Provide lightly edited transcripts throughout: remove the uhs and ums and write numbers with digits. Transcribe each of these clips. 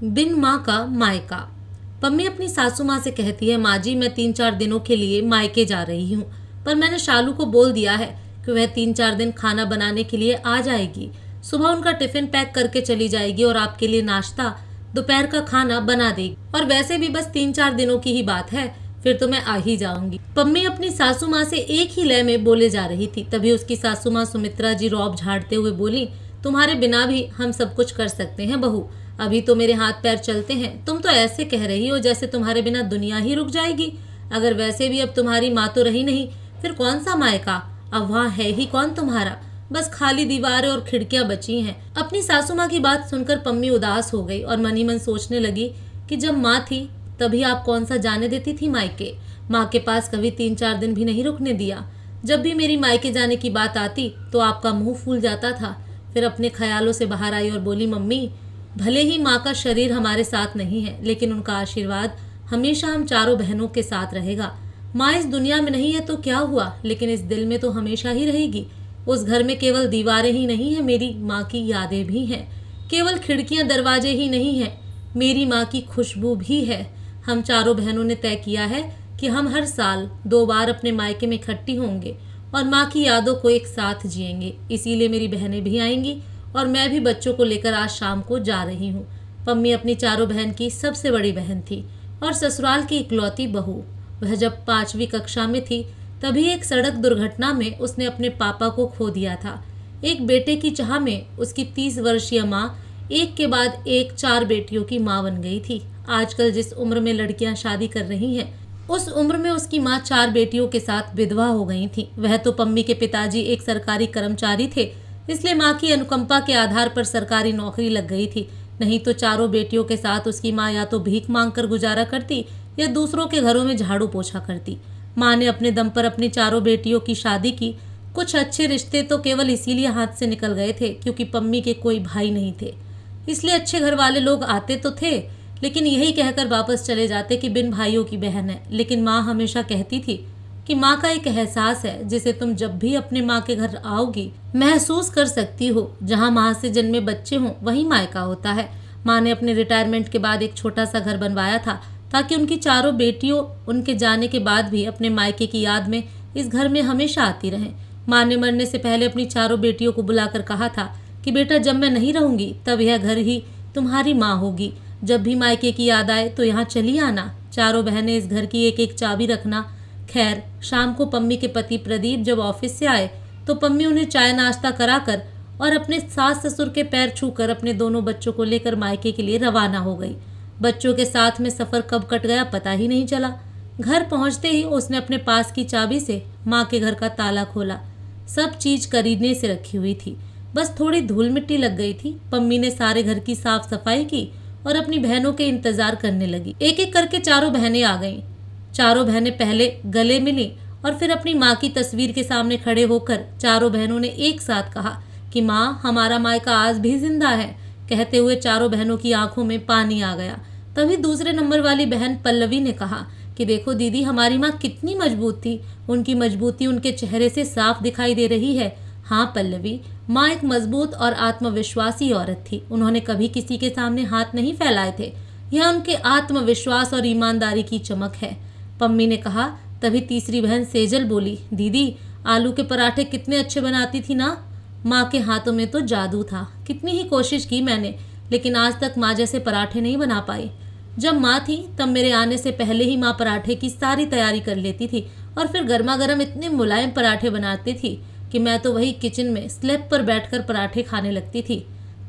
बिन माँ का मायका। पम्मी अपनी सासू माँ से कहती है, माँ जी मैं 3-4 दिनों के लिए मायके जा रही हूँ, पर मैंने शालू को बोल दिया है कि वह 3-4 दिन खाना बनाने के लिए आ जाएगी। सुबह उनका टिफिन पैक करके चली जाएगी और आपके लिए नाश्ता, दोपहर का खाना बना देगी। और वैसे भी बस 3-4 दिनों की ही बात है, फिर तो मैं आ ही जाऊंगी। पम्मी अपनी सासू माँ से एक ही लय में बोले जा रही थी, तभी उसकी सासू माँ सुमित्रा जी रौब झाड़ते हुए बोली, तुम्हारे बिना भी हम सब कुछ कर सकते हैं बहू, अभी तो मेरे हाथ पैर चलते हैं। तुम तो ऐसे कह रही हो जैसे तुम्हारे बिना दुनिया ही रुक जाएगी। अगर वैसे भी अब तुम्हारी माँ तो रही नहीं, फिर कौन सा मायका, अब वहाँ है ही कौन तुम्हारा, बस खाली दीवारें और खिड़कियां बची हैं। अपनी सासू माँ की बात सुनकर पम्मी उदास हो गई और मनी मन सोचने लगी कि जब माँ थी तभी आप कौन सा जाने देती थी मायके। माँ के पास कभी 3-4 दिन भी नहीं रुकने दिया। जब भी मेरी मायके जाने की बात आती तो आपका मुंह फूल जाता था। फिर अपने ख्यालों से बाहर आई और बोली, मम्मी भले ही माँ का शरीर हमारे साथ नहीं है, लेकिन उनका आशीर्वाद हमेशा हम चारों बहनों के साथ रहेगा। माँ इस दुनिया में नहीं है तो क्या हुआ, लेकिन इस दिल में तो हमेशा ही रहेगी। उस घर में केवल दीवारें ही नहीं है, मेरी माँ की यादें भी हैं। केवल खिड़कियां दरवाजे ही नहीं है, मेरी माँ की खुशबू भी है। हम चारों बहनों ने तय किया है कि हम हर साल 2 बार अपने मायके में इकट्ठी होंगे और माँ की यादों को एक साथ जिएंगे। इसीलिए मेरी बहनें भी आएंगी और मैं भी बच्चों को लेकर आज शाम को जा रही हूँ। पम्मी अपनी चारों बहन की सबसे बड़ी बहन थी और ससुराल की इकलौती बहू। वह जब 5वीं कक्षा में थी तभी एक सड़क दुर्घटना में उसने अपने पापा को खो दिया था। एक बेटे की चाह में उसकी 30 वर्षीय माँ एक के बाद एक 4 बेटियों की माँ बन गई थी। आजकल जिस उम्र में लड़कियां शादी कर रही हैं, उस उम्र में उसकी माँ 4 बेटियों के साथ विधवा हो गई थी। वह तो पम्मी के पिताजी एक सरकारी कर्मचारी थे, इसलिए माँ की अनुकंपा के आधार पर सरकारी नौकरी लग गई थी। नहीं तो चारों बेटियों के साथ उसकी माँ या तो भीख मांग कर गुजारा करती या दूसरों के घरों में झाड़ू पोछा करती। माँ ने अपने दम पर अपनी चारों बेटियों की शादी की। कुछ अच्छे रिश्ते तो केवल इसीलिए हाथ से निकल गए थे क्योंकि पम्मी के कोई भाई नहीं थे, इसलिए अच्छे घर वाले लोग आते तो थे, लेकिन यही कहकर वापस चले जाते कि बिन भाइयों की बहन है। लेकिन माँ हमेशा कहती थी कि माँ का एक एहसास है जिसे तुम जब भी अपने माँ के घर आओगी महसूस कर सकती हो। जहाँ माँ से जन्मे बच्चे हों वही मायका होता है। माँ ने अपने रिटायरमेंट के बाद एक छोटा सा घर बनवाया था ताकि उनकी चारों बेटियों उनके जाने के बाद भी अपने मायके की याद में इस घर में हमेशा आती रहें। माँ ने मरने से पहले अपनी चारों बेटियों को बुलाकर कहा था कि बेटा जब मैं नहीं रहूंगी तब यह घर ही तुम्हारी माँ होगी। जब भी मायके की याद आए तो यहाँ चली आना। चारों बहनें इस घर की एक एक चाबी रखना। खैर शाम को पम्मी के पति प्रदीप जब ऑफिस से आए तो पम्मी उन्हें चाय नाश्ता कराकर और अपने सास ससुर के पैर छूकर अपने दोनों बच्चों को लेकर मायके के लिए रवाना हो गई। बच्चों के साथ में सफ़र कब कट गया पता ही नहीं चला। घर पहुंचते ही उसने अपने पास की चाबी से माँ के घर का ताला खोला। सब चीज खरीदने से रखी हुई थी, बस थोड़ी धूल मिट्टी लग गई थी। पम्मी ने सारे घर की साफ सफाई की और अपनी बहनों के इंतजार करने लगी। एक एक करके चारों बहनें आ गईं। चारों बहनें पहले गले मिली और फिर अपनी माँ की तस्वीर के सामने खड़े होकर चारों बहनों ने एक साथ कहा कि माँ हमारा मायका आज भी जिंदा है। कहते हुए चारों बहनों की आंखों में पानी आ गया। तभी दूसरे नंबर वाली बहन पल्लवी ने कहा कि देखो दीदी हमारी माँ कितनी मजबूत थी, उनकी मजबूती उनके चेहरे से साफ दिखाई दे रही है। हाँ पल्लवी, माँ एक मजबूत और आत्मविश्वासी औरत थी। उन्होंने कभी किसी के सामने हाथ नहीं फैलाए थे। यह उनके आत्मविश्वास और ईमानदारी की चमक है, पम्मी ने कहा। तभी तीसरी बहन सेजल बोली, दीदी आलू के पराठे कितने अच्छे बनाती थी ना। माँ के हाथों में तो जादू था। कितनी ही कोशिश की मैंने, लेकिन आज तक माँ जैसे पराठे नहीं बना पाई। जब माँ थी तब मेरे आने से पहले ही माँ पराठे की सारी तैयारी कर लेती थी और फिर गर्मा गर्म इतने मुलायम पराठे बनाती थी कि मैं तो वही किचन में स्लैब पर बैठकर पराठे खाने लगती थी।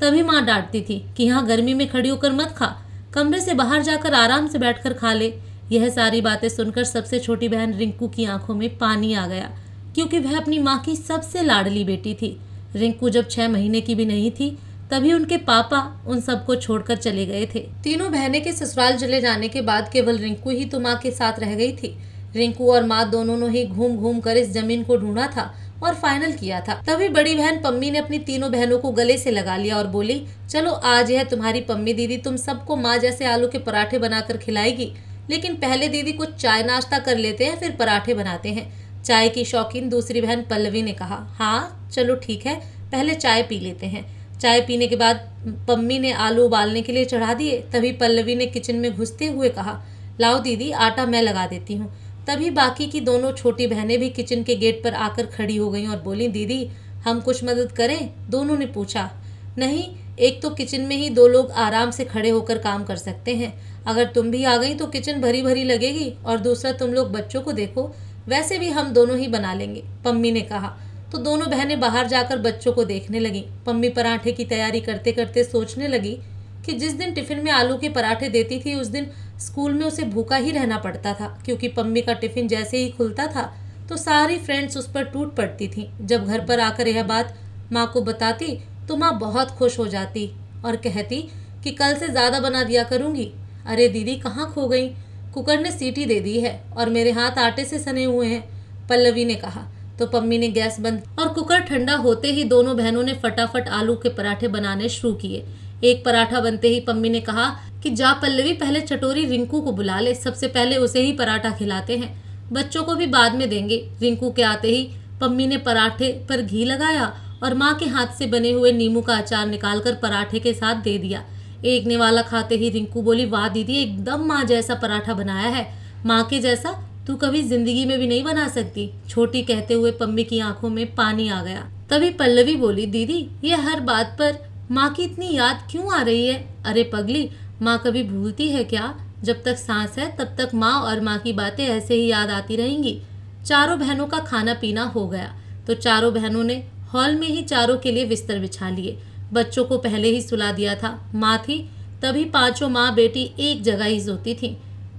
तभी माँ डांटती थी कि यहाँ गर्मी में खड़ी होकर मत खा, कमरे से बाहर जाकर आराम से बैठकर खा ले। यह सारी बातें सुनकर सबसे छोटी बहन रिंकू की आंखों में पानी आ गया, क्योंकि वह अपनी माँ की सबसे लाडली बेटी थी। रिंकू जब 6 महीने की भी नहीं थी तभी उनके पापा उन सबको छोड़कर चले गए थे। तीनों बहनें के ससुराल चले जाने के बाद केवल रिंकू ही तो माँ के साथ रह गई थी। रिंकू और माँ दोनों ने ही घूम घूम कर इस जमीन को ढूंढा था और फाइनल किया था। तभी बड़ी बहन पम्मी ने अपनी तीनों बहनों को गले से लगा लिया और बोली, चलो आज यह तुम्हारी पम्मी दीदी तुम सबको माँ जैसे आलू के पराठे बनाकर खिलाएगी, लेकिन पहले दीदी कुछ चाय नाश्ता कर लेते हैं फिर पराठे बनाते हैं। चाय की शौकीन दूसरी बहन पल्लवी ने कहा, हाँ चलो ठीक है, पहले चाय पी लेते हैं। चाय पीने के बाद पम्मी ने आलू उबालने के लिए चढ़ा दिए। तभी पल्लवी ने किचन में घुसते हुए कहा, लाओ दीदी, आटा मैं लगा देती हूँ। तभी बाकी की दोनों छोटी बहनें भी किचन के गेट पर आकर खड़ी हो गईं और बोली, दीदी हम कुछ मदद करें? दोनों ने पूछा। नहीं, एक तो किचन में ही दो लोग आराम से खड़े होकर काम कर सकते हैं। अगर तुम भी आ गई तो किचन भरी भरी लगेगी, और दूसरा तुम लोग बच्चों को देखो, वैसे भी हम दोनों ही बना लेंगे, पम्मी ने कहा। तो दोनों बहनें बाहर जाकर बच्चों को देखने लगीं। पम्मी पराठे की तैयारी करते करते सोचने लगी कि जिस दिन टिफिन में आलू के पराठे देती थी उस दिन स्कूल में उसे भूखा ही रहना पड़ता था, क्योंकि पम्मी का टिफिन जैसे ही खुलता था तो सारी फ्रेंड्स उस पर टूट पड़ती थीं। जब घर पर आकर यह बात माँ को बताती तो माँ बहुत खुश हो जाती और कहती कि कल से ज़्यादा बना दिया करूँगी। अरे दीदी कहाँ खो गई? कुकर ने सीटी दे दी है और मेरे हाथ आटे से सने हुए हैं, पल्लवी ने कहा। तो पम्मी ने गैस बंद और कुकर ठंडा होते ही दोनों बहनों ने फटाफट आलू के पराठे बनाने शुरू किए। एक पराठा बनते ही पम्मी ने कहा कि जा पल्लवी, पहले चटोरी रिंकू को बुला ले, सबसे पहले उसे ही पराठा खिलाते हैं, बच्चों को भी बाद में देंगे। रिंकू के आते ही पम्मी ने पराठे पर घी लगाया और माँ के हाथ से बने हुए नींबू का अचार निकालकर पराठे के साथ दे दिया। एक निवाला खाते ही रिंकू बोली, वाह दीदी, एकदम माँ जैसा पराठा बनाया है, माँ के जैसा तू कभी जिंदगी में भी नहीं बना सकती। छोटी कहते हुए पम्मी की आंखों में पानी आ गया। तभी पल्लवी बोली, दीदी ये हर बात पर माँ की इतनी याद क्यों आ रही है? अरे पगली, माँ कभी भूलती है क्या? जब तक सांस है तब तक माँ और माँ की बातें ऐसे ही याद आती रहेंगी। चारों बहनों का खाना पीना हो गया तो चारों बहनों ने हॉल में ही चारों के लिए बिस्तर बिछा लिए। बच्चों को पहले ही सुला दिया था। माँ थी तभी पांचों माँ बेटी एक जगह ही सोती थी।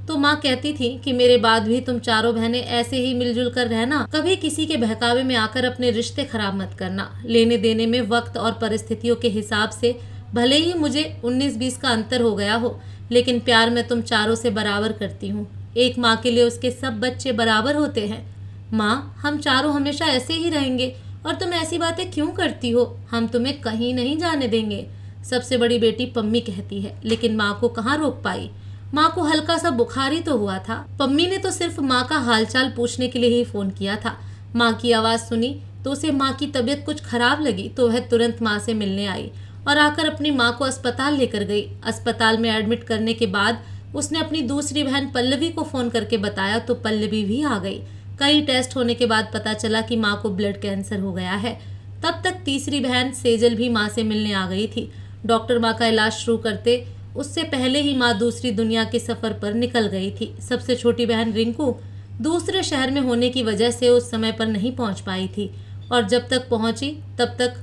तो माँ कहती थी कि मेरे बाद भी तुम चारों बहनें ऐसे ही मिलजुल कर रहना, कभी किसी के बहकावे में आकर अपने रिश्ते खराब मत करना। लेने देने में वक्त और परिस्थितियों के हिसाब से भले ही मुझे 19-20 का अंतर हो गया हो, लेकिन प्यार मैं तुम चारों से बराबर करती हूँ। एक माँ के लिए उसके सब बच्चे बराबर होते हैं। माँ, हम चारों हमेशा ऐसे ही रहेंगे और तुम ऐसी बातें क्यों करती हो? हम तुम्हें कहीं नहीं जाने देंगे, सबसे बड़ी बेटी पम्मी कहती है। लेकिन माँ को कहाँ रोक पाई। माँ को हल्का सा बुखार ही तो हुआ था। पम्मी ने तो सिर्फ माँ का हालचाल पूछने के लिए ही फोन किया था। माँ की आवाज़ सुनी तो उसे माँ की तबीयत कुछ खराब लगी तो वह तुरंत माँ से मिलने आई और आकर अपनी माँ को अस्पताल लेकर गई। अस्पताल में एडमिट करने के बाद उसने अपनी दूसरी बहन पल्लवी को फ़ोन करके बताया तो पल्लवी भी आ गई। कई टेस्ट होने के बाद पता चला कि माँ को ब्लड कैंसर हो गया है। तब तक तीसरी बहन सेजल भी माँ से मिलने आ गई थी। डॉक्टर माँ का इलाज शुरू करते उससे पहले ही माँ दूसरी दुनिया के सफ़र पर निकल गई थी। सबसे छोटी बहन रिंकू दूसरे शहर में होने की वजह से उस समय पर नहीं पहुँच पाई थी और जब तक पहुँची तब तक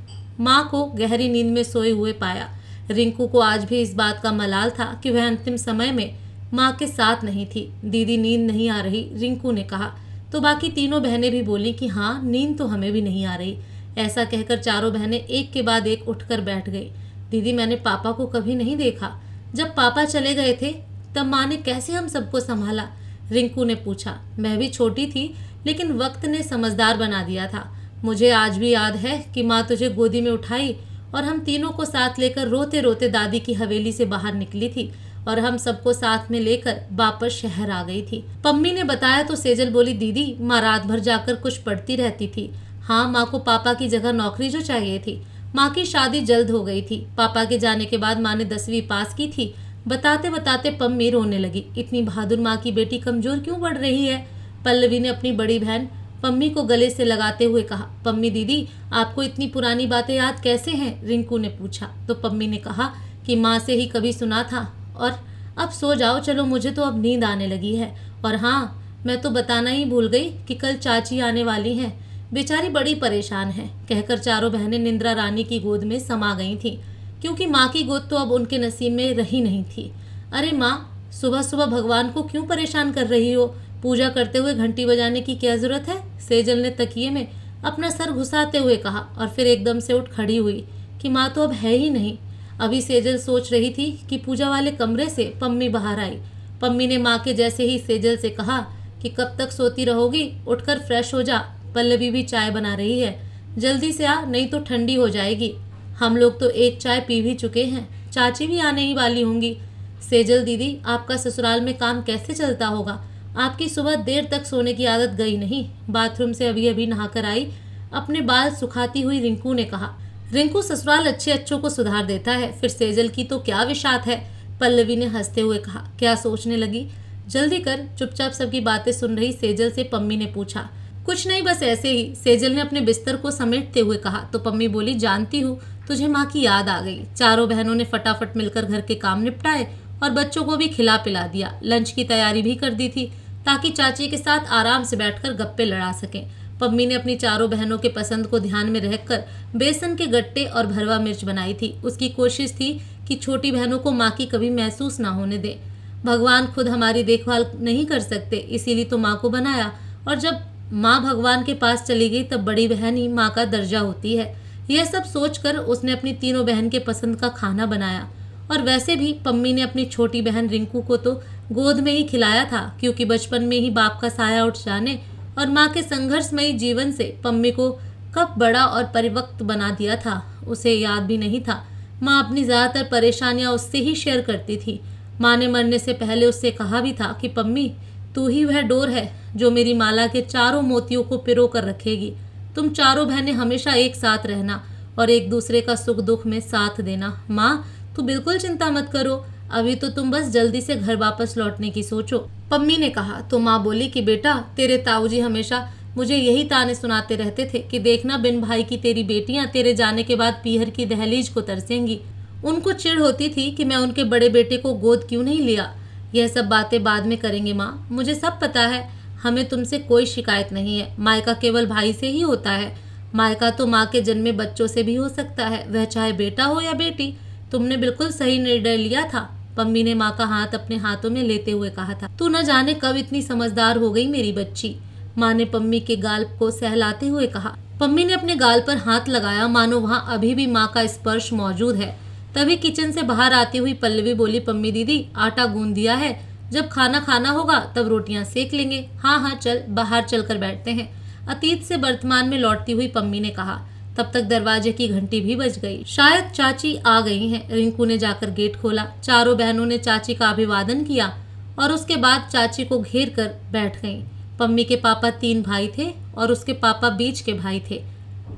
माँ को गहरी नींद में सोए हुए पाया। रिंकू को आज भी इस बात का मलाल था कि वह अंतिम समय में माँ के साथ नहीं थी। दीदी नींद नहीं आ रही, रिंकू ने कहा तो बाकी तीनों बहनें भी बोली कि हाँ, नींद तो हमें भी नहीं आ रही। ऐसा कहकर चारों बहनें एक के बाद एक उठकर बैठ गई। दीदी, मैंने पापा को कभी नहीं देखा। जब पापा चले गए थे तब माँ ने कैसे हम सबको संभाला? रिंकू ने पूछा। मैं भी छोटी थी लेकिन वक्त ने समझदार बना दिया था। मुझे आज भी याद है कि माँ तुझे गोदी में उठाई और हम तीनों को साथ लेकर रोते रोते दादी की हवेली से बाहर निकली थी और हम सबको साथ में लेकर वापस शहर आ गई थी। पम्मी ने बताया तो सेजल बोली, दीदी माँ रात भर जाकर कुछ पढ़ती रहती थी। हाँ, माँ को पापा की जगह नौकरी जो चाहिए थी। माँ की शादी जल्द हो गई थी। पापा के जाने के बाद माँ ने 10वीं पास की थी। बताते बताते पम्मी रोने लगी। इतनी बहादुर माँ की बेटी कमजोर क्यों पड़ रही है? पल्लवी ने अपनी बड़ी बहन पम्मी को गले से लगाते हुए कहा। पम्मी दीदी, आपको इतनी पुरानी बातें याद कैसे हैं? रिंकू ने पूछा। तो पम्मी ने कहा कि माँ से ही कभी सुना था और अब सो जाओ, चलो मुझे तो अब नींद आने लगी है। और हाँ, मैं तो बताना ही भूल गई कि कल चाची आने वाली हैं, बेचारी बड़ी परेशान है। कहकर चारों बहनें निंद्रा रानी की गोद में समा गई थीं, क्योंकि माँ की गोद तो अब उनके नसीब में रही नहीं थी। अरे माँ, सुबह सुबह भगवान को क्यों परेशान कर रही हो? पूजा करते हुए घंटी बजाने की क्या जरूरत है? सेजल ने तकिए में अपना सर घुसाते हुए कहा और फिर एकदम से उठ खड़ी हुई कि माँ तो अब है ही नहीं। अभी सेजल सोच रही थी कि पूजा वाले कमरे से पम्मी बाहर आई। पम्मी ने माँ के जैसे ही सेजल से कहा कि कब तक सोती रहोगी, उठकर फ्रेश हो जा, पल्लवी भी चाय बना रही है, जल्दी से आ नहीं तो ठंडी हो जाएगी। हम लोग तो एक चाय पी भी चुके हैं, चाची भी आने ही वाली होंगी। सेजल दीदी, आपका ससुराल में काम कैसे चलता होगा? आपकी सुबह देर तक सोने की आदत गई नहीं? बाथरूम से अभी अभी नहाकर आई अपने बाल सुखाती हुई रिंकू ने कहा। रिंकू ससुराल अच्छे अच्छों को सुधार देता है, फिर सेजल की तो क्या विशात है, पल्लवी ने हंसते हुए कहा। क्या सोचने लगी? जल्दी कर। चुपचाप सबकी बातें सुन रही सेजल से पम्मी ने पूछा। कुछ नहीं, बस ऐसे ही, सेजल ने अपने बिस्तर को समेटते हुए कहा। तो पम्मी बोली, जानती हूँ तुझे माँ की याद आ गई। चारों बहनों ने फटाफट मिलकर घर के काम निपटाए और बच्चों को भी खिला पिला दिया। लंच की तैयारी भी कर दी थी ताकि चाची के साथ आराम से बैठकर गप्पे लड़ा सकें। पम्मी ने अपनी चारों बहनों के पसंद को ध्यान में रखकर बेसन के गट्टे और भरवा मिर्च बनाई थी। उसकी कोशिश थी कि छोटी बहनों को माँ की कभी महसूस ना होने दे। भगवान खुद हमारी देखभाल नहीं कर सकते, इसीलिए तो माँ को बनाया, और जब माँ भगवान के पास चली गई तब बड़ी बहन ही माँ का दर्जा होती है। यह सब सोचकर उसने अपनी तीनों बहन के पसंद का खाना बनाया। और वैसे भी पम्मी ने अपनी छोटी बहन रिंकू को तो गोद में ही खिलाया था, क्योंकि बचपन में ही बाप का साया उठ जाने और माँ के संघर्षमयी जीवन से पम्मी को कब बड़ा और परिपक्व बना दिया था उसे याद भी नहीं था। माँ अपनी ज़्यादातर परेशानियाँ उससे ही शेयर करती थी। माँ ने मरने से पहले उससे कहा भी था कि पम्मी, तू ही वह डोर है जो मेरी माला के चारों मोतियों को पिरो कर रखेगी। तुम चारों बहनें हमेशा एक साथ रहना और एक दूसरे का सुख दुख में साथ देना। माँ, तू बिल्कुल चिंता मत करो, अभी तो तुम बस जल्दी से घर वापस लौटने की सोचो, पम्मी ने कहा। तो माँ बोली कि बेटा, तेरे ताऊजी हमेशा मुझे यही ताने सुनाते रहते थे कि देखना बिन भाई की तेरी बेटियां तेरे जाने के बाद पीहर की दहलीज को तरसेंगी। उनको चिढ़ होती थी कि मैं उनके बड़े बेटे को गोद क्यों नहीं लिया। यह सब बातें बाद में करेंगे माँ, मुझे सब पता है। हमें तुमसे कोई शिकायत नहीं है। मायका केवल भाई से ही होता है। मायका तो माँ के जन्मे बच्चों से भी हो सकता है, वह चाहे बेटा हो या बेटी। तुमने बिल्कुल सही निर्णय लिया था, पम्मी ने माँ का हाथ अपने हाथों में लेते हुए कहा था। तू न जाने कब इतनी समझदार हो गई मेरी बच्ची, माँ ने पम्मी के गाल को सहलाते हुए कहा। पम्मी ने अपने गाल पर हाथ लगाया, मानो वहाँ अभी भी माँ का स्पर्श मौजूद है। तभी किचन से बाहर आती हुई पल्लवी बोली, पम्मी दीदी, आटा गूंद दिया है, जब खाना खाना होगा तब रोटियां सेक लेंगे। हाँ हाँ चल, बाहर चलकर बैठते हैं, अतीत से वर्तमान में लौटती हुई पम्मी ने कहा। तब तक दरवाजे की घंटी भी बज गई। शायद चाची आ गई हैं। रिंकू ने जाकर गेट खोला। चारों बहनों ने चाची का अभिवादन किया और उसके बाद चाची को घेर कर बैठ गईं। पम्मी के पापा 3 भाई थे और उसके पापा बीच के भाई थे।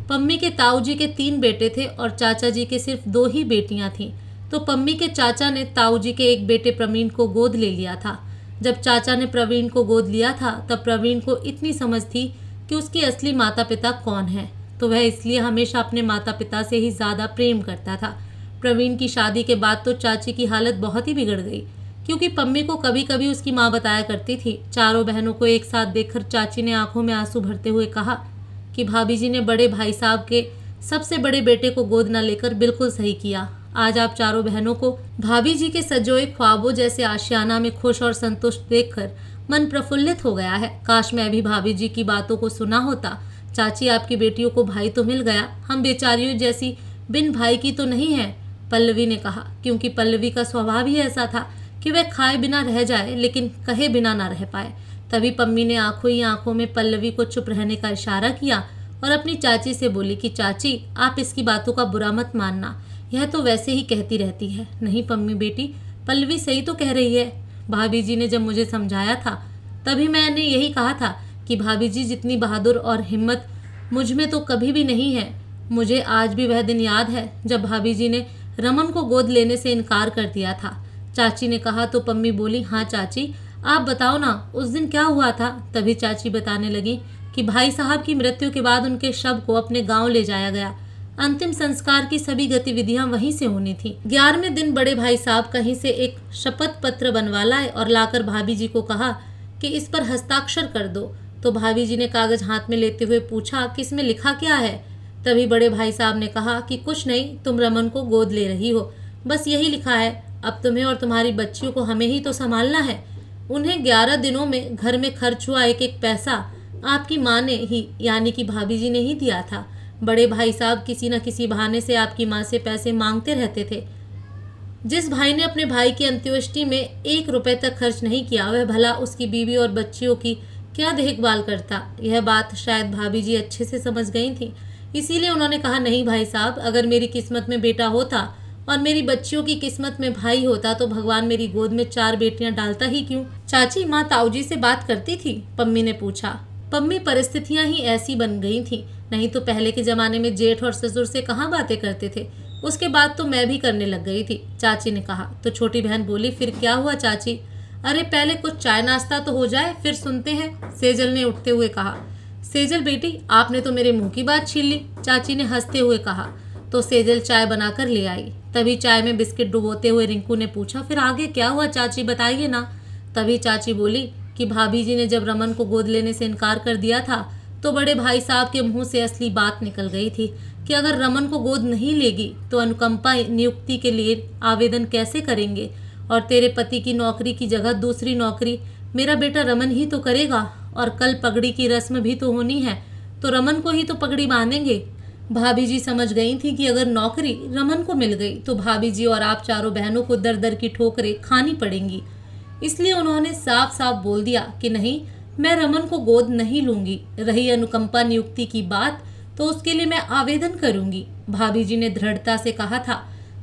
पम्मी के ताऊजी के 3 बेटे थे और चाचा जी के सिर्फ 2 ही बेटियां थीं। तो पम्मी के चाचा ने ताऊजी के एक बेटे प्रवीण को गोद ले लिया था। जब चाचा ने प्रवीण को गोद लिया था तब प्रवीण को इतनी समझ थी कि उसके असली माता पिता कौन है, तो वह इसलिए हमेशा अपने माता पिता से ही ज़्यादा प्रेम करता था। प्रवीण की शादी के बाद तो चाची की हालत बहुत ही बिगड़ गई, क्योंकि पम्मी को कभी कभी उसकी माँ बताया करती थी। चारों बहनों को एक साथ देखकर चाची ने आंखों में आंसू भरते हुए कहा कि भाभी जी ने बड़े भाई साहब के सबसे बड़े बेटे को गोद न लेकर बिल्कुल सही किया। आज आप चारों बहनों को भाभी जी के सजोए ख्वाबों जैसे आशियाना में खुश और संतुष्ट देखकर मन प्रफुल्लित हो गया है। काश मैं भी भाभी जी की बातों को सुना होता। चाची, आपकी बेटियों को भाई तो मिल गया, हम बेचारियों जैसी बिन भाई की तो नहीं है, पल्लवी ने कहा, क्योंकि पल्लवी का स्वभाव ही ऐसा था कि वह खाए बिना रह जाए लेकिन कहे बिना ना रह पाए। तभी पम्मी ने आंखों ही आंखों में पल्लवी को चुप रहने का इशारा किया और अपनी चाची से बोली कि चाची, आप इसकी बातों का बुरा मत मानना, यह तो वैसे ही कहती रहती है। नहीं पम्मी बेटी, पल्लवी सही तो कह रही है। भाभी जी ने जब मुझे समझाया था तभी मैंने यही कहा था कि भाभी जी जितनी बहादुर और हिम्मत मुझ में तो कभी भी नहीं है। मुझे आज भी वह दिन याद है जब भाभी जी ने रमन को गोद लेने से इनकार कर दिया था, चाची ने कहा। तो पम्मी बोली, हाँ चाची, आप बताओ ना उस दिन क्या हुआ था। तभी चाची बताने लगी कि भाई साहब की मृत्यु के बाद उनके शव को अपने गांव ले जाया गया। अंतिम संस्कार की सभी गतिविधियां वहीं से होनी थी। 11वें दिन बड़े भाई साहब कहीं से एक शपथ पत्र बनवा लाए और लाकर भाभी जी को कहा कि इस पर हस्ताक्षर कर दो। तो भाभी जी ने कागज हाथ में लेते हुए पूछा कि इसमें लिखा क्या है। तभी बड़े भाई साहब ने कहा कि कुछ नहीं, तुम रमन को गोद ले रही हो, बस यही लिखा है। अब तुम्हें और तुम्हारी बच्चियों को हमें ही तो संभालना है। उन्हें 11 दिनों में घर में खर्च हुआ एक एक पैसा आपकी माँ ने ही, यानी कि भाभी जी ने ही दिया था। बड़े भाई साहब किसी न किसी बहाने से आपकी माँ से पैसे मांगते रहते थे। जिस भाई ने अपने भाई की अंत्येष्टि में 1 रुपए तक खर्च नहीं किया, वह भला उसकी बीवी और बच्चियों की क्या देखभाल करता। यह बात शायद भाभी जी अच्छे से समझ गई थी, इसीलिए उन्होंने कहा, नहीं भाई साहब, अगर मेरी किस्मत में बेटा होता और मेरी बच्चियों की किस्मत में भाई होता तो भगवान मेरी गोद में 4 बेटियां डालता ही क्यों। चाची, माँ ताऊजी से बात करती थी, पम्मी ने पूछा। पम्मी, परिस्थितियां ही ऐसी बन गई थी, नहीं तो पहले के ज़माने में जेठ और ससुर से कहाँ बातें करते थे। उसके बाद तो मैं भी करने लग गई थी, चाची ने कहा। तो छोटी बहन बोली, फिर क्या हुआ चाची? अरे पहले कुछ चाय नाश्ता तो हो जाए, फिर सुनते हैं, सेजल ने उठते हुए कहा। सेजल बेटी, आपने तो मेरे मुंह की बात छीन ली, चाची ने हंसते हुए कहा। तो सेजल चाय बनाकर ले आई। तभी चाय में बिस्किट डुबोते हुए रिंकू ने पूछा, फिर आगे क्या हुआ चाची, बताइए ना। तभी चाची बोली कि भाभी जी ने जब रमन को गोद लेने से इनकार कर दिया था तो बड़े भाई साहब के मुंह से असली बात निकल गई थी कि अगर रमन को गोद नहीं लेगी तो अनुकंपा नियुक्ति के लिए आवेदन कैसे करेंगे, और तेरे पति की नौकरी की जगह दूसरी नौकरी मेरा बेटा रमन ही तो करेगा, और कल पगड़ी की रस्म भी तो होनी है, तो रमन को ही तो पगड़ी बांधेंगे। भाभी जी समझ गई थी कि अगर नौकरी रमन को मिल गई तो भाभी जी और आप चारों बहनों को दर दर की ठोकरें खानी पड़ेंगी। इसलिए उन्होंने साफ साफ बोल दिया कि नहीं, मैं रमन को गोद नहीं लूंगी। रही अनुकंपा नियुक्ति की बात तो उसके लिए मैं आवेदन करूंगी, भाभी जी ने दृढ़ता से कहा था।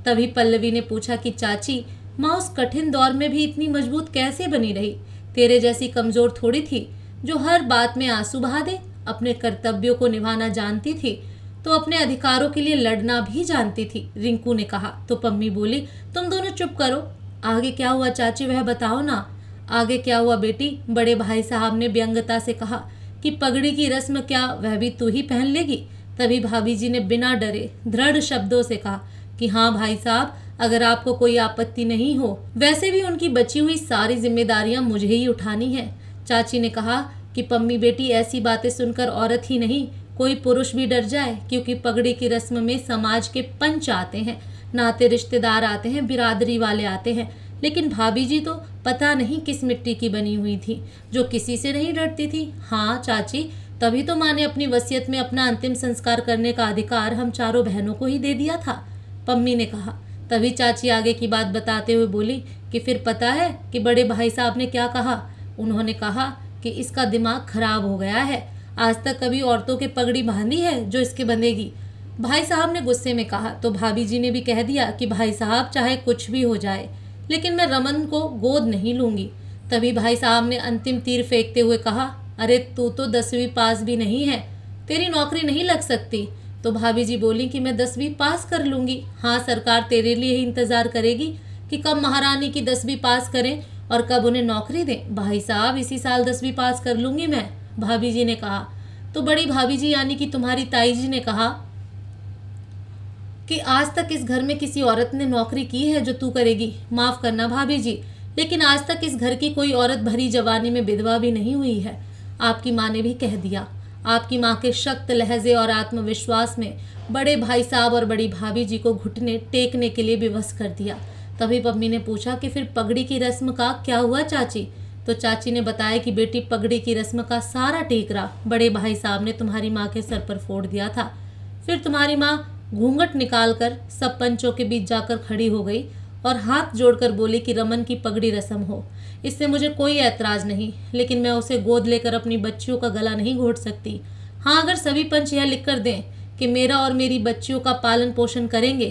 तभी पल्लवी ने पूछा कि चाची, माँ उस कठिन दौर में भी इतनी मजबूत कैसे बनी रही? तेरे जैसी कमजोर थोड़ी थी जो हर बात में आंसू बहा दे। अपने कर्तव्यों को निभाना जानती थी तो अपने अधिकारों के लिए लड़ना भी जानती थी, रिंकू ने कहा। तो पम्मी बोली, तुम दोनों चुप करो, आगे क्या हुआ चाची वह बताओ ना। आगे क्या हुआ बेटी, बड़े भाई साहब ने व्यंग्यता से कहा कि पगड़ी की रस्म क्या वह भी तू ही पहन लेगी? तभी भाभी जी ने बिना डरे दृढ़ शब्दों से कहा कि हाँ भाई साहब, अगर आपको कोई आपत्ति नहीं हो। वैसे भी उनकी बची हुई सारी जिम्मेदारियां मुझे ही उठानी है। चाची ने कहा कि पम्मी बेटी, ऐसी बातें सुनकर औरत ही नहीं कोई पुरुष भी डर जाए, क्योंकि पगड़ी की रस्म में समाज के पंच आते हैं, नाते रिश्तेदार आते हैं, बिरादरी वाले आते हैं। लेकिन भाभी जी तो पता नहीं किस मिट्टी की बनी हुई थी जो किसी से नहीं डरती थी। हाँ चाची, तभी तो माँ ने अपनी वसीयत में अपना अंतिम संस्कार करने का अधिकार हम चारों बहनों को ही दे दिया था, पम्मी ने कहा। तभी चाची आगे की बात बताते हुए बोली कि फिर पता है कि बड़े भाई साहब ने क्या कहा? उन्होंने कहा कि इसका दिमाग खराब हो गया है, आज तक कभी औरतों के पगड़ी बांधी है जो इसके बंधेगी? भाई साहब ने गुस्से में कहा। तो भाभी जी ने भी कह दिया कि भाई साहब, चाहे कुछ भी हो जाए लेकिन मैं रमन को गोद नहीं लूंगी। तभी भाई साहब ने अंतिम तीर फेंकते हुए कहा, अरे तू तो 10वीं पास भी नहीं है, तेरी नौकरी नहीं लग सकती। तो भाभी जी बोली कि मैं 10वीं पास कर लूंगी। हाँ, सरकार तेरे लिए ही इंतजार करेगी कि कब महारानी की 10वीं पास करें और कब उन्हें नौकरी दें। भाई साहब, इसी साल 10वीं पास कर लूंगी मैं, भाभी जी ने कहा। तो बड़ी भाभी जी यानी कि तुम्हारी ताई जी ने कहा कि आज तक इस घर में किसी औरत ने नौकरी की है जो तू करेगी? माफ करना भाभी जी, लेकिन आज तक इस घर की कोई औरत भरी जवानी में विधवा भी नहीं हुई है। आपकी माँ ने भी कह दिया। आपकी माँ के सख्त लहजे और आत्मविश्वास में बड़े भाई साहब और बड़ी भाभी जी को घुटने टेकने के लिए विवश कर दिया। तभी पम्मी ने पूछा कि फिर पगड़ी की रस्म का क्या हुआ चाची? तो चाची ने बताया कि बेटी, पगड़ी की रस्म का सारा टीकरा बड़े भाई साहब ने तुम्हारी माँ के सर पर फोड़ दिया था। फिर तुम्हारी माँ घूंघट निकालकर सब पंचों के बीच जाकर खड़ी हो गई और हाथ जोड़कर बोली कि रमन की पगड़ी रस्म हो। इससे मुझे कोई ऐतराज नहीं, लेकिन मैं उसे गोद लेकर अपनी बच्चियों का गला नहीं घोट सकती। हाँ, अगर सभी पंच यह लिख कर दें कि मेरा और मेरी बच्चियों का पालन पोषण करेंगे,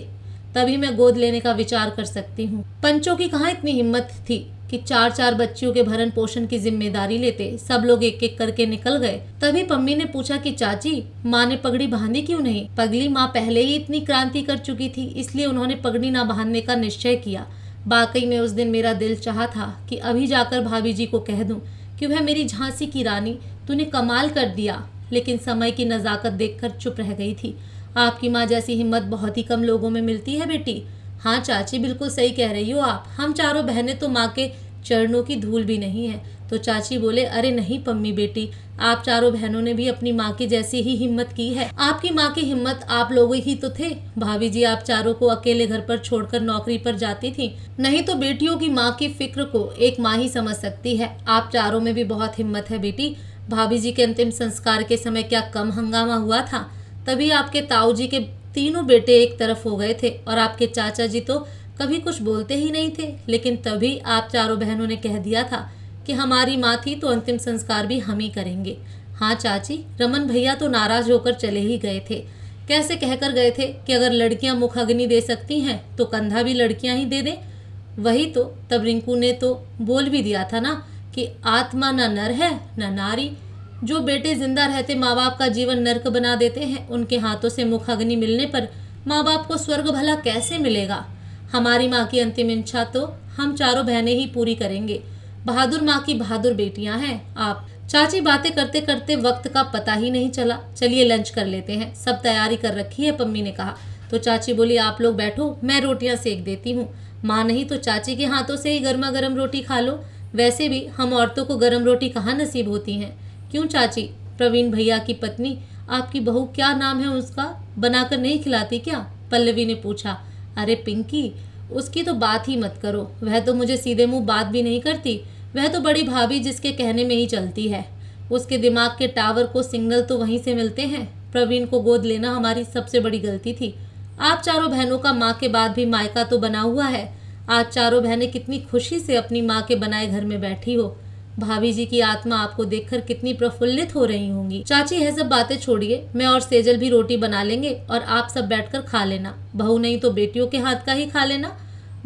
तभी मैं गोद लेने का विचार कर सकती हूँ। पंचों की कहाँ इतनी हिम्मत थी कि 4-4 बच्चियों के भरण पोषण की जिम्मेदारी लेते। सब लोग एक एक करके निकल गए। तभी पम्मी ने पूछा कि चाची, माँ ने पगड़ी बांधी क्यों नहीं? पगली माँ पहले ही इतनी क्रांति कर चुकी थी, इसलिए उन्होंने पगड़ी ना बांधने का निश्चय किया। वाकई में उस दिन मेरा दिल चाहा था कि अभी जाकर भाभी जी को कह दूं कि वह मेरी झांसी की रानी, तूने कमाल कर दिया, लेकिन समय की नज़ाकत देखकर चुप रह गई थी। आपकी माँ जैसी हिम्मत बहुत ही कम लोगों में मिलती है बेटी। हाँ चाची, बिल्कुल सही कह रही हो आप, हम चारों बहनें तो माँ के चरणों की धूल भी नहीं है। तो चाची बोले, अरे नहीं पम्मी बेटी, आप चारों बहनों ने भी अपनी माँ की जैसी ही हिम्मत की है। आपकी माँ की हिम्मत आप लोग ही तो थे। भाभी जी आप चारों को अकेले घर पर छोड़कर नौकरी पर जाती थी, नहीं तो बेटियों की माँ की फिक्र को एक माँ ही समझ सकती है। आप चारों में भी बहुत हिम्मत है बेटी। भाभी जी के अंतिम संस्कार के समय क्या कम हंगामा हुआ था? तभी आपके ताऊ जी के तीनों बेटे एक तरफ हो गए थे और आपके चाचा जी तो कभी कुछ बोलते ही नहीं थे। लेकिन तभी आप चारों बहनों ने कह दिया था कि हमारी माँ थी तो अंतिम संस्कार भी हम ही करेंगे। हाँ चाची, रमन भैया तो नाराज होकर चले ही गए थे। कैसे कहकर गए थे कि अगर लड़कियां मुख अग्नि दे सकती हैं तो कंधा भी लड़कियां ही दे दें। वही तो, तब रिंकू ने तो बोल भी दिया था ना कि आत्मा न नर है न नारी, जो बेटे जिंदा रहते माँ बाप का जीवन नर्क बना देते हैं, उनके हाथों से मुख अग्नि मिलने पर माँ बाप को स्वर्ग भला कैसे मिलेगा। हमारी माँ की अंतिम इच्छा तो हम चारों बहनें ही पूरी करेंगे। बहादुर माँ की बहादुर बेटियां हैं आप। चाची बातें करते करते वक्त का पता ही नहीं चला। चलिए लंच कर लेते हैं, सब तैयारी कर रखी है, पम्मी ने कहा। तो चाची बोली, आप लोग बैठो, मैं रोटियां सेक देती हूँ। माँ नहीं तो चाची के हाथों से ही गर्मा गर्म रोटी खा लो। वैसे भी हम औरतों को गर्म रोटी कहाँ नसीब होती हैं। क्यों चाची, प्रवीण भैया की पत्नी, आपकी बहू, क्या नाम है उसका, बनाकर नहीं खिलाती क्या? पल्लवी ने पूछा। अरे पिंकी, उसकी तो बात ही मत करो, वह तो मुझे सीधे मुंह बात भी नहीं करती। वह तो बड़ी भाभी जिसके कहने में ही चलती है। उसके दिमाग के टावर को सिग्नल तो वहीं से मिलते हैं। प्रवीण को गोद लेना हमारी सबसे बड़ी गलती थी। आप चारों बहनों का माँ के बाद भी मायका तो बना हुआ है। आज चारों बहनें कितनी खुशी से अपनी माँ के बनाए घर में बैठी हो। भाभी जी की आत्मा आपको देखकर कितनी प्रफुल्लित हो रही होंगी। चाची, यह सब बातें छोड़िए, मैं और सेजल भी रोटी बना लेंगे और आप सब बैठकर खा लेना। बहू नहीं तो बेटियों के हाथ का ही खा लेना।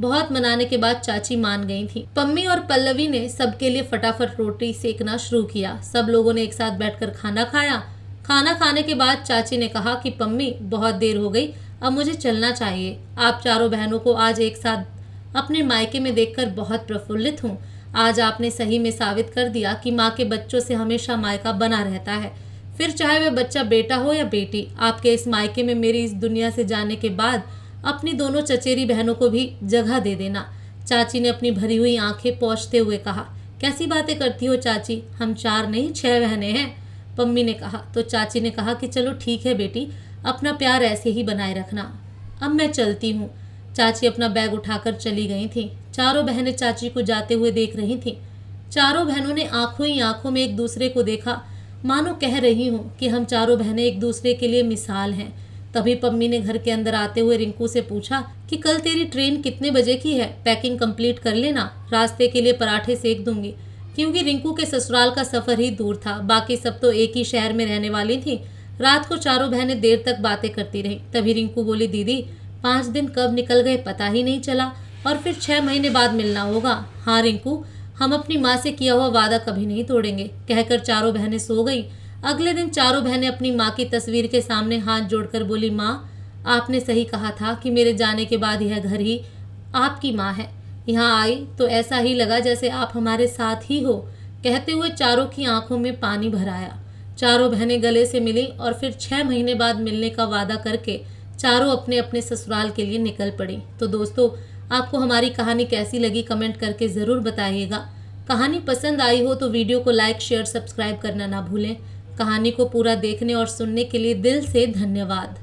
बहुत मनाने के बाद चाची मान गई थी। पम्मी और पल्लवी ने सबके लिए फटाफट रोटी सेकना शुरू किया। सब लोगों ने एक साथ बैठकर खाना खाया। खाना खाने के बाद चाची ने कहा कि पम्मी, बहुत देर हो गई, अब मुझे चलना चाहिए। आप चारों बहनों को आज एक साथ अपने मायके में देखकर बहुत प्रफुल्लित हूँ। आज आपने सही में साबित कर दिया कि माँ के बच्चों से हमेशा मायका बना रहता है, फिर चाहे वह बच्चा बेटा हो या बेटी। आपके इस मायके में मेरी इस दुनिया से जाने के बाद अपनी दोनों चचेरी बहनों को भी जगह दे देना। चाची ने अपनी भरी हुई आंखें पोंछते हुए कहा। कैसी बातें करती हो चाची, हम 4 नहीं 6 बहनें हैं, पम्मी ने कहा। तो चाची ने कहा कि चलो ठीक है बेटी, अपना प्यार ऐसे ही बनाए रखना। अब मैं चलती हूँ। चाची अपना बैग उठाकर चली गई थी। चारों बहनें चाची को जाते हुए देख रही थीं। चारों बहनों ने आंखों ही आंखों में एक दूसरे को देखा, मानो कह रही हूँ कि हम चारों बहनें एक दूसरे के लिए मिसाल हैं। तभी पम्मी ने घर के अंदर आते हुए रिंकू से पूछा कि कल तेरी ट्रेन कितने बजे की है, पैकिंग कंप्लीट कर लेना, रास्ते के लिए पराठे सेक दूंगी। क्योंकि रिंकू के ससुराल का सफर ही दूर था, बाकी सब तो एक ही शहर में रहने वाली थी। रात को चारों बहनें देर तक बातें करती रहीं। तभी रिंकू बोली, दीदी 5 दिन कब निकल गए पता ही नहीं चला, और फिर 6 महीने बाद मिलना होगा। हाँ रिंकू, हम अपनी माँ से किया हुआ वादा कभी नहीं तोड़ेंगे, कहकर चारों बहनें सो गई। अगले दिन चारों बहनें अपनी माँ की तस्वीर के सामने हाथ जोड़कर बोली, माँ, आपने सही कहा था कि मेरे जाने के बाद यह घर ही आपकी माँ है। यहाँ आई तो ऐसा ही लगा जैसे आप हमारे साथ ही हो। कहते हुए चारों की आंखों में पानी भर आया। चारों बहनें गले से मिली और फिर 6 महीने बाद मिलने का वादा करके चारों अपने अपने ससुराल के लिए निकल पड़ी। तो दोस्तों, आपको हमारी कहानी कैसी लगी कमेंट करके ज़रूर बताइएगा। कहानी पसंद आई हो तो वीडियो को लाइक, शेयर, सब्सक्राइब करना ना भूलें। कहानी को पूरा देखने और सुनने के लिए दिल से धन्यवाद।